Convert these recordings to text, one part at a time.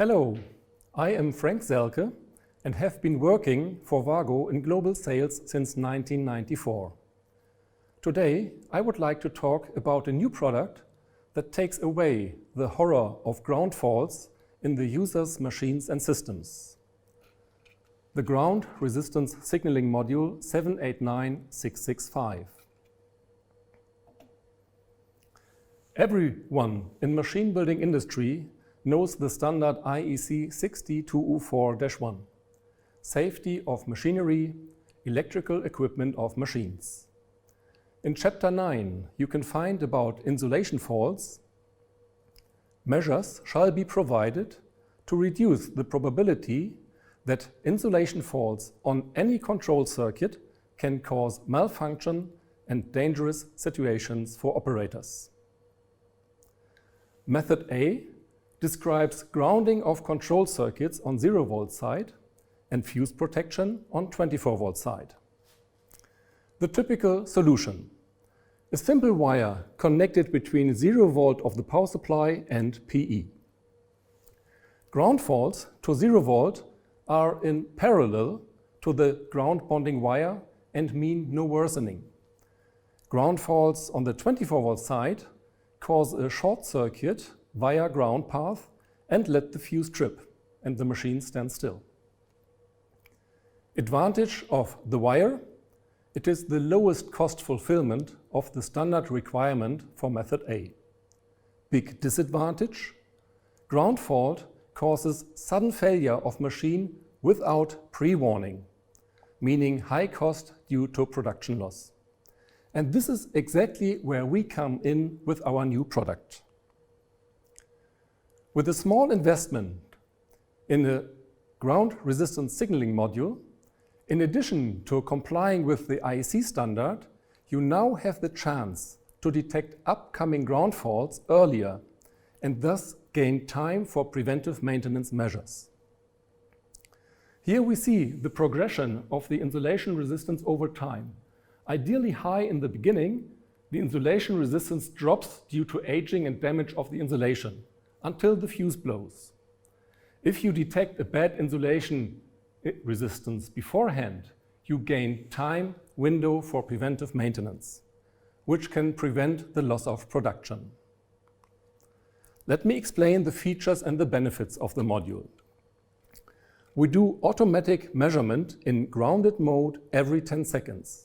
Hello, I am Frank Selke and have been working for WAGO in global sales since 1994. Today, I would like to talk about a new product that takes away the horror of ground faults in the user's machines and systems. The Ground Resistance Signaling Module 789665. Everyone in machine building industry knows the standard IEC 60204-1, Safety of Machinery, Electrical Equipment of Machines. In Chapter 9, you can find about insulation faults. Measures shall be provided to reduce the probability that insulation faults on any control circuit can cause malfunction and dangerous situations for operators. Method A describes grounding of control circuits on 0-volt side and fuse protection on 24-volt side. The typical solution: a simple wire connected between 0-volt of the power supply and PE. Ground faults to 0-volt are in parallel to the ground bonding wire and mean no worsening. Ground faults on the 24-volt side cause a short circuit via ground path and let the fuse trip and the machine stand still. Advantage of the wire: it is the lowest cost fulfillment of the standard requirement for Method A. Big disadvantage: ground fault causes sudden failure of machine without pre-warning, meaning high cost due to production loss. And this is exactly where we come in with our new product. With a small investment in a ground resistance signaling module, in addition to complying with the IEC standard, you now have the chance to detect upcoming ground faults earlier and thus gain time for preventive maintenance measures. Here we see the progression of the insulation resistance over time. Ideally high in the beginning, the insulation resistance drops due to aging and damage of the insulation until the fuse blows. If you detect a bad insulation resistance beforehand, you gain time window for preventive maintenance, which can prevent the loss of production. Let me explain the features and the benefits of the module. We do automatic measurement in grounded mode every 10 seconds.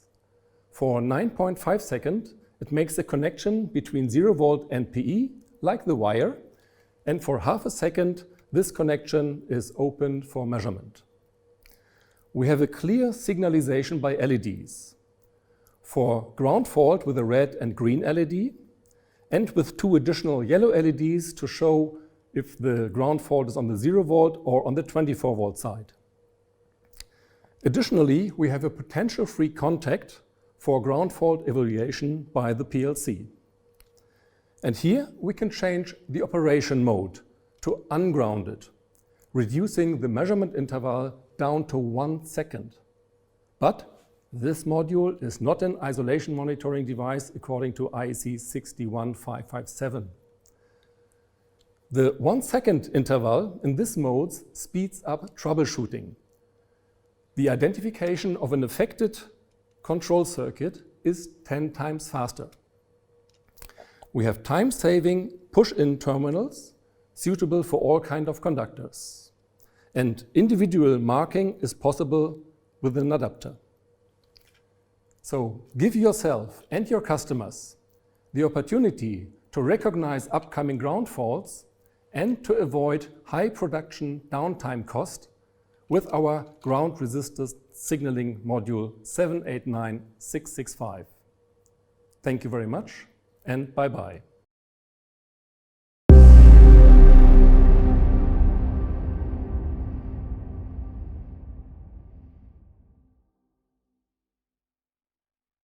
For 9.5 seconds, it makes a connection between 0-volt and PE, like the wire, and for half a second, this connection is opened for measurement. We have a clear signalization by LEDs. For ground fault with a red and green LED, and with 2 additional yellow LEDs to show if the ground fault is on the 0-volt or on the 24-volt side. Additionally, we have a potential-free contact for ground fault evaluation by the PLC. And here we can change the operation mode to ungrounded, reducing the measurement interval down to 1 second. But this module is not an isolation monitoring device according to IEC 61557. The 1 second interval in this mode speeds up troubleshooting. The identification of an affected control circuit is 10 times faster. We have time-saving push-in terminals suitable for all kinds of conductors. And individual marking is possible with an adapter. So give yourself and your customers the opportunity to recognize upcoming ground faults and to avoid high production downtime cost with our ground resistance signaling module 789665. Thank you very much and bye-bye.